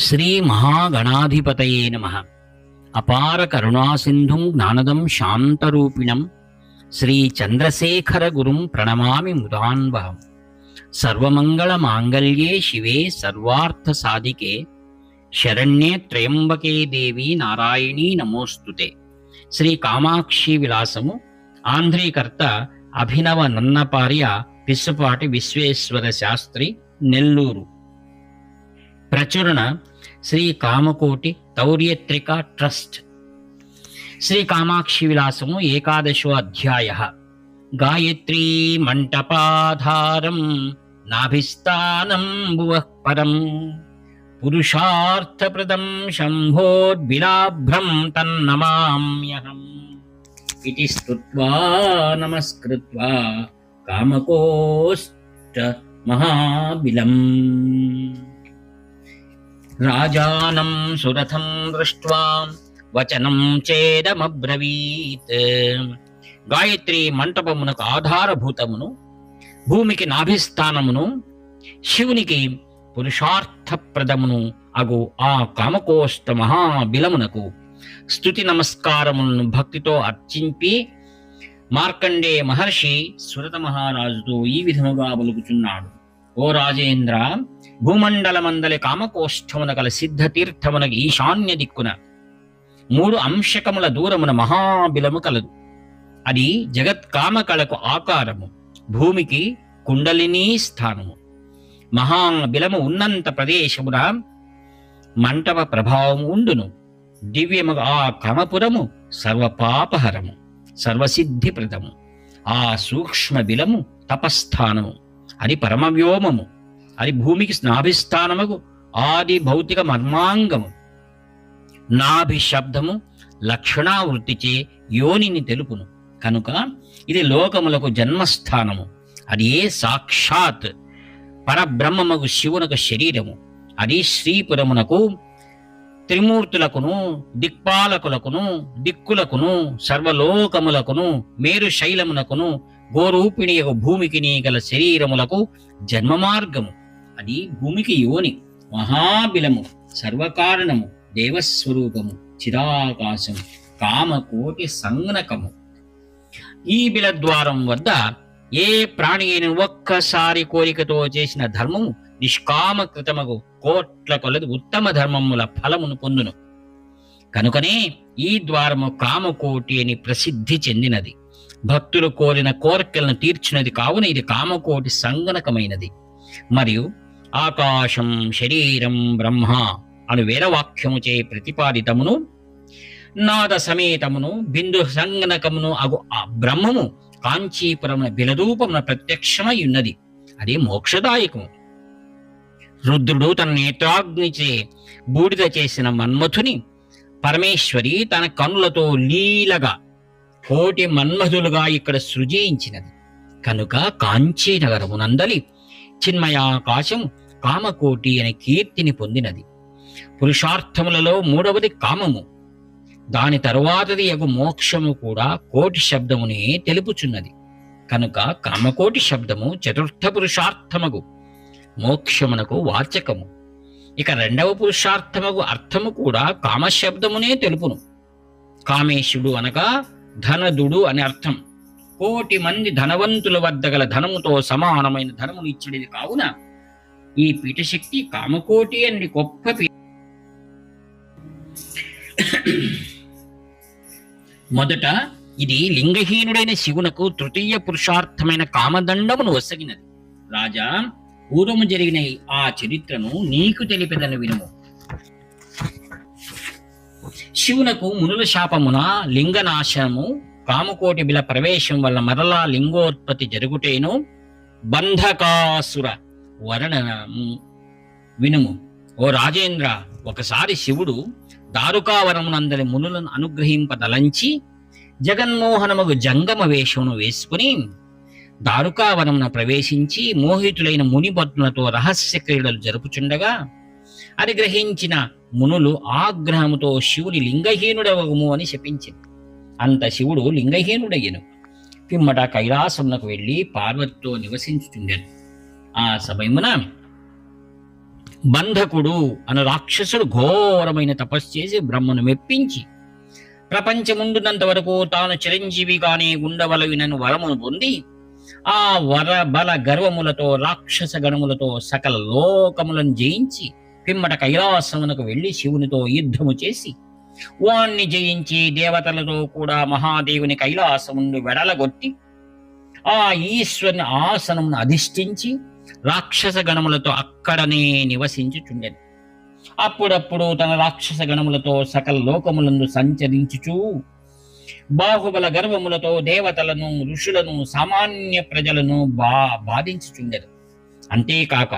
శ్రీ మహాగణాధిపతయే నమః. అపార కరుణాసింధుం జ్ఞానదం శాంతరూపిణం శ్రీ చంద్రశేఖర గురుం ప్రణమామి ముదాన్వహం. సర్వమంగళ మాంగళ్యే శివే సర్వార్థ సాధికే శరణ్యే త్రయంబకే దేవి నారాయణీ నమోస్తుతే. శ్రీ కామాక్షి విలాసము ఆంధ్రీకర్త అభినవ నన్నపార్య పిస్సుపాటి విశ్వేశ్వర శాస్త్రి, నెల్లూరు. ప్రచురణ శ్రీ కామకోటి తౌర్యత్రిక ట్రస్ట్. శ్రీ కామాక్షి విలాసము ఏకాదశో అధ్యాయ. గాయత్రీ మంటపాధారం నాభిస్థానం భువః పరం పురుషార్థప్రదం శంభోర్బిలాభ్రం తన్నమామ్యహం. ఇతి స్తుత్వా నమస్కృత్వా కామకోష్ట మహాబిలం. రాజానం సురథం దృష్ట్వా వచనం చేదమబ్రవీత్. గాయత్రి మంటపమునకు ఆధారభూతమును, భూమికి నాభిస్థానమును, శివునికి పురుషార్థప్రదమును అగు ఆ కామకోష్ట మహాబిలమునకు స్తుతి నమస్కారములను భక్తితో అర్చింపి మార్కండేయ మహర్షి సురత మహారాజుతో ఈ విధముగా పలుకుచున్నాడు. ఓ రాజేంద్ర, భూమండలమందలి కామకోష్ఠమున గల సిద్ధ తీర్థమునకు ఈశాన్య దిక్కున 3 అంశకముల దూరమున మహాబిలము కలదు. అది జగత్కామకళకు ఆకారము, భూమికి కుండలినీ స్థానము. మహాబిలము ఉన్నంత ప్రదేశమున మంటప ప్రభావము ఉండును. దివ్యముగా ఆ కామపురము సర్వపాపహరము, సర్వసిద్ధిప్రదము. ఆ సూక్ష్మ బిలము తపస్థానము, అది పరమవ్యోమము, అది భూమికి నాభిస్థానముకు ఆది భౌతిక మర్మాంగము. నాభి శబ్దము లక్షణావృత్తిచే యోనిని తెలుపును కనుక ఇది లోకములకు జన్మస్థానము. అది ఏ సాక్షాత్ పరబ్రహ్మముకు శివునకు శరీరము. అది శ్రీపురమునకు, త్రిమూర్తులకును, దిక్పాలకులకును, దిక్కులకును, సర్వలోకములకును, మేరు శైలమునకును, గోరూపిణియకు భూమికి గల శరీరములకు జన్మ మార్గము. అది భూమికి యోని, మహాబిలము, సర్వకారణము, దేవస్వరూపము, చిరాకాశము, కామకోటి సంజ్ఞకము. ఈ బిలద్వారం వద్ద ఏ ప్రాణి అయిన ఒక్కసారి కోరికతో చేసిన ధర్మము నిష్కామకృతమగు కోట్ల కొలది ఉత్తమ ధర్మముల ఫలమును పొందును. కనుకనే ఈ ద్వారము కామకోటి అని ప్రసిద్ధి చెందినది. భక్తులు కోరిన కోరికలను తీర్చినది కావున ఇది కామకోటి సంగనకమైనది. మరియు ఆకాశం శరీరం బ్రహ్మ అను వేదవాక్యముచే ప్రతిపాదితమును, నాద సమేతమును, బిందు సంగనకమును అగు ఆ బ్రహ్మము కాంచీపురమున బిలరూపమున ప్రత్యక్షమై ఉన్నది. అది మోక్షదాయకము. రుద్రుడు తన నేత్రాగ్నిచే బూడిద చేసిన మన్మథుని పరమేశ్వరి తన కన్నులతో లీలగా కోటి మన్మధులుగా ఇక్కడ సృజించినది. కనుక కాంచీనగరమునందలి చిన్మయాకాశము కామకోటి అనే కీర్తిని పొందినది. పురుషార్థములలో 3వది కామము, దాని తరువాతది యగు మోక్షము కూడా కోటి శబ్దమునే తెలుపుచున్నది. కనుక కామకోటి శబ్దము చతుర్థ పురుషార్థమగు మోక్షమునకు వాచకము. ఇక 2వ పురుషార్థమగు అర్థము కూడా కామశబ్దమునే తెలుపును. కామేశుడు అనగా ధనదుడు అని అర్థం. 1,000,000 మంది ధనవంతుల వద్ద గల ధనముతో సమానమైన ధనమును ఇచ్చినది కావున ఈ పీఠశక్తి కామకోటి అని గొప్ప మొదట ఇది లింగహీనుడైన శివునకు తృతీయ పురుషార్థమైన కామదండమును వసగినది. రాజా, పూర్వము జరిగిన ఆ చరిత్రను నీకు తెలిపెదను వినుము. శివునకు మునుల శాపమున లింగనాశనము, కామకోటి బిల ప్రవేశం వల్ల మరలా లింగోత్పత్తి జరుగుటేను బంధకాసుర వర్ణనము వినుము. ఓ రాజేంద్ర, ఒకసారి శివుడు దారుకావనమునందరి మునులను అనుగ్రహింపదలంచి జగన్మోహనముగు జంగమ వేషమును వేసుకుని దారుకావనమున ప్రవేశించి మోహితులైన మునిభద్రులతో రహస్య క్రీడలు జరుపుచుండగా అది గ్రహించిన మునులు ఆగ్రహముతో శివుని లింగహీనుడవగుము అని శపించింది. అంత శివుడు లింగహీనుడయ్యను. పిమ్మట కైలాసమునకు వెళ్లి పార్వతితో నివసించుచుండెను. ఆ సమయమున బంధకుడు అను రాక్షసుడు ఘోరమైన తపస్సు చేసి బ్రహ్మను మెప్పించి ప్రపంచముండునంత వరకు తాను చిరంజీవిగానే ఉండవలవినను వరమును పొంది ఆ వర బల గర్వములతో రాక్షస గణములతో సకల లోకములను జయించి పిమ్మట కైలాసమునకు వెళ్లి శివునితో యుద్ధము చేసి వాణ్ణి జయించి దేవతలతో కూడా మహాదేవుని కైలాసమును వెడలగొట్టి ఆ ఈశ్వరుని ఆసనమును అధిష్ఠించి రాక్షస గణములతో అక్కడనే నివసించుచుండెను. అప్పుడప్పుడు తన రాక్షస గణములతో సకల లోకములను సంచరించుచూ బాహుబల గర్వములతో దేవతలను, ఋషులను, సామాన్య ప్రజలను బాధించుచుండెను. అంతేకాక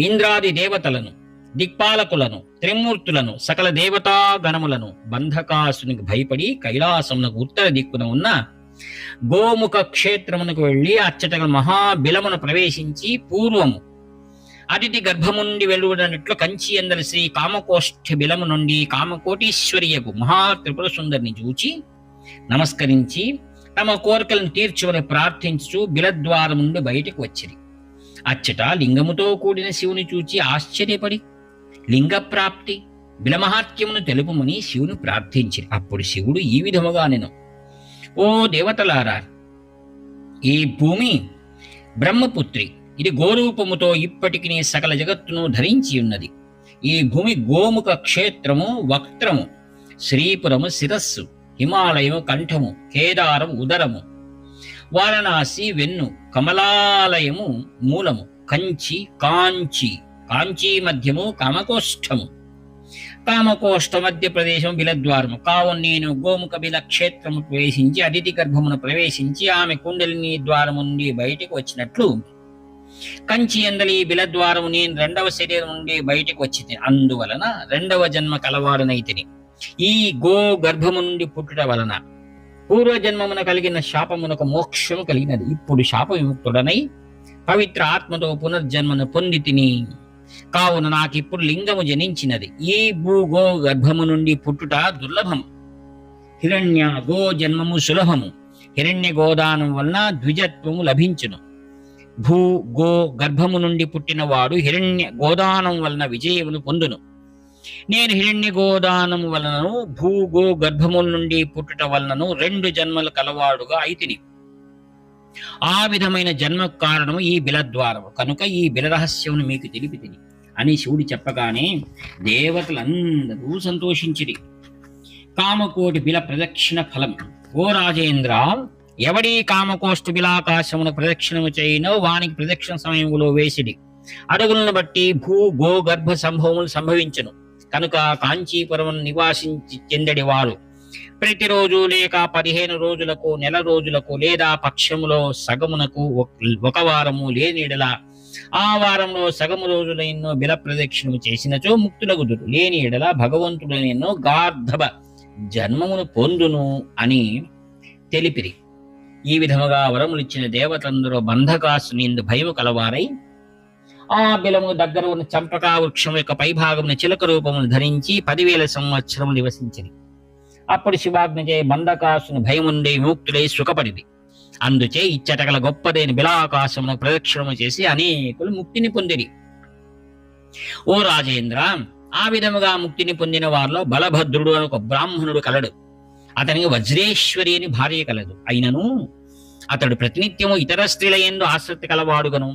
ఇంద్రాది దేవతలను, దిక్పాలకులను, త్రిమూర్తులను, సకల దేవతా గణములను బంధకాసునికి భయపడి కైలాసమునకు ఉత్తర దిక్కున ఉన్న గోముఖ క్షేత్రమునకు వెళ్లి అచ్చట మహాబిలమును ప్రవేశించి పూర్వము అతిథి గర్భము నుండి వెలువడినట్లు కంచి అందరి శ్రీ కామకోష్ఠ బిలము నుండి కామకోటీశ్వరియకు మహా త్రిపుర సుందరిని చూచి నమస్కరించి తమ కోరికలను తీర్చువని ప్రార్థించుచు బిలద్వారం నుండి బయటకు వచ్చిరి. అచ్చట లింగముతో కూడిన శివుని చూచి ఆశ్చర్యపడి లింగ ప్రాప్తి బిలమహాత్యమును తెలుపుమని శివుని ప్రార్థించిరి. అప్పుడు శివుడు ఈ విధముగా నేను, ఓ దేవతలారా, ఈ భూమి బ్రహ్మపుత్రి, ఇది గోరూపముతో ఇప్పటికి సకల జగత్తును ధరించి ఉన్నది. ఈ భూమి గోముఖ క్షేత్రము వక్త్రము, శ్రీపురము శిరస్సు, హిమాలయము కంఠము, కేదారం ఉదరము, వారణాసి వెన్ను, కమలాలయము మూలము, కాంచీ మధ్యము, కామకోష్ఠము, కామకోష్ఠ మధ్య ప్రదేశం బిలద్వారము. కావున నేను గోముఖ బిల క్షేత్రము ప్రవేశించి అతిథి గర్భమును ప్రవేశించి ఆమె కుండలిని ద్వారము నుండి బయటకు వచ్చినట్లు కంచి అందలి బిలద్వారము నేను రెండవ శరీరం నుండి బయటకు వచ్చింది. అందువలన రెండవ జన్మ కలవాడనైతిని. ఈ గో గర్భము నుండి పుట్టుట వలన పూర్వజన్మమున కలిగిన శాపమునకు మోక్షము కలిగినది. ఇప్పుడు శాప విముక్తుడనై పవిత్ర ఆత్మతో పునర్జన్మను పొంది తిని. కావున నాకిప్పుడు లింగము జనించినది. ఈ భూగో గర్భము నుండి పుట్టుట దుర్లభం. హిరణ్య గో జన్మము సులభము. హిరణ్య గోదానం వలన ద్విజత్వము లభించును. భూ గో గర్భము నుండి పుట్టినవాడు హిరణ్య గోదానం వలన విజయమును పొందును. నేను హిరణ్య గోదానము వలనను భూగో గర్భముల నుండి పుట్టుట వలనను 2 జన్మలు కలవాడుగా అయితిని. ఆ విధమైన జన్మ కారణము ఈ బిలద్వారము కనుక ఈ బిల రహస్యమును మీకు తెలిపి తిని అని శివుడు చెప్పగానే దేవతలందరూ సంతోషించిరి. కామకోటి బిల ప్రదక్షిణ ఫలం. ఓ రాజేంద్ర, ఎవడీ కామకోష్ఠ బిలాకాశమును ప్రదక్షిణము చేయనో వానికి ప్రదక్షిణ సమయములో వేసిడి అడుగులను బట్టి భూ గో గర్భ సంభవములు సంభవించును. కనుక కాంచీపురం నివాసించి చెందడి వారు ప్రతిరోజు లేక 15 రోజులకు, నెల రోజులకు లేదా పక్షములో సగమునకు ఒక వారము లేనిడల ఆ వారంలో సగము రోజులైనో బిల ప్రదక్షిణము చేసినచో ముక్తులగుదురు. లేని ఎడల భగవంతుడైనో గార్ధవ జన్మమును పొందును అని తెలిపిరి. ఈ విధముగా వరములిచ్చిన దేవతలందరూ బంధకాసుని భయము కలవారై ఆ బిలము దగ్గర ఉన్న చంపకా వృక్షం యొక్క పైభాగమున చిలక రూపమును ధరించి 10,000 సంవత్సరములు నివసించింది. అప్పుడు శివాజ్ఞచే బంధకాసుని భయముండే విముక్తులై సుఖపడింది. అందుచే ఇచ్చటగల గొప్పదైన బిలాకాశమును ప్రదక్షిణము చేసి అనేకులు ముక్తిని పొందిరి. ఓ రాజేంద్ర, ఆ విధముగా ముక్తిని పొందిన వారిలో బలభద్రుడు అని ఒక బ్రాహ్మణుడు కలడు. అతనికి వజ్రేశ్వరి అని భార్య కలదు. అయినను అతడు ప్రతినిత్యము ఇతర స్త్రీల యందు ఆసక్తి కలవాడుగను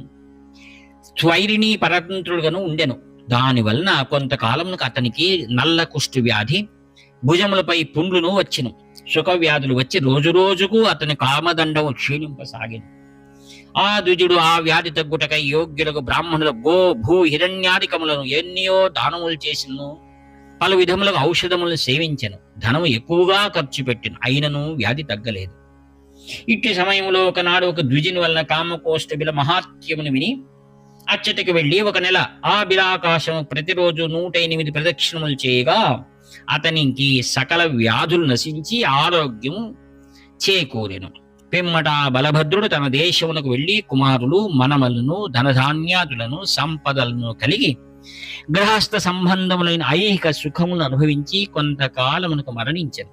స్వైరిణీ పరతంత్రుడుగాను ఉండెను. దానివలన కొంతకాలమునకు అతనికి నల్ల కుష్టు వ్యాధి, భుజములపై పుండ్లును వచ్చెను. సుఖ వ్యాధులు వచ్చి రోజు రోజుకు అతని కామదండము క్షీణింపసాగెను. ఆ ద్విజుడు ఆ వ్యాధి తగ్గుటకై యోగ్యులకు బ్రాహ్మణుల గో భూ హిరణ్యాధికములను ఎన్నో దానములు చేసిను. పలు విధములకు ఔషధములను సేవించెను. ధనము ఎక్కువగా ఖర్చు పెట్టిన, అయినను వ్యాధి తగ్గలేదు. ఇట్టి సమయంలో ఒకనాడు ఒక ద్విజుని వలన కామకోష్ఠ బిల మహాత్యమును విని అచ్చటికి వెళ్లి 1 నెల ఆ బిలాకాశము ప్రతిరోజు 108 ప్రదక్షిణములు చేయగా అతనికి సకల వ్యాధులు నశించి ఆరోగ్యం చేకూరెను. పిమ్మట బలభద్రుడు తన దేశమునకు వెళ్లి కుమారులు, మనమలను, ధనధాన్యాదులను, సంపదలను కలిగి గృహస్థ సంబంధములైన ఐహిక సుఖములను అనుభవించి కొంతకాలమునకు మరణించెను.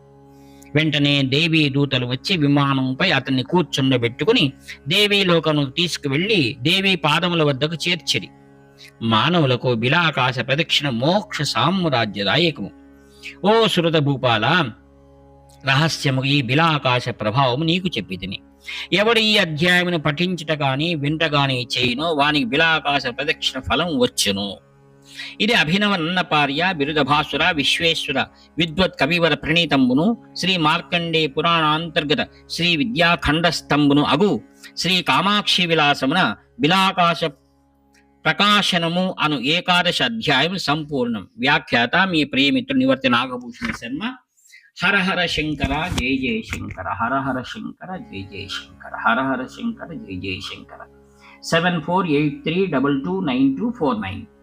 వెంటనే దేవీ దూతలు వచ్చి విమానంపై అతన్ని కూర్చుండబెట్టుకుని దేవీ లోకముకు తీసుకువెళ్లి దేవీ పాదముల వద్దకు చేర్చిరి. మానవులకు బిలాకాశ ప్రదక్షిణ మోక్ష సామ్రాజ్యదాయకము. ఓ సురత భూపాల, రహస్యము ఈ బిలాకాశ ప్రభావము నీకు చెప్పి తిని. ఎవడు ఈ అధ్యాయమును పఠించుట గాని వింట గాని చేయునో వానికి బిలాకాశ ప్రదక్షిణ ఫలం వచ్చును. ఇది అభినవ నన్నపార్య బిరుదభాసుర విశ్వేశ్వర విద్వత్ కవివర ప్రణీతంబును శ్రీ మార్కండే పురాణాంతర్గత శ్రీ విద్యాఖండస్తంభును అగు శ్రీ కామాక్షి విలాసమున బిలాకాశ ప్రకాశనము అను ఏకాదశ అధ్యాయం సంపూర్ణం. వ్యాఖ్యాత మీ ప్రియమిత్రుడు నివర్తి నాగభూషణ శర్మ. హర హర శంకర జయ జయ శంకర, హర హర శంకర జయ జయ శంకర, హర హర శంకర జయ జయ శంకర. 7483229249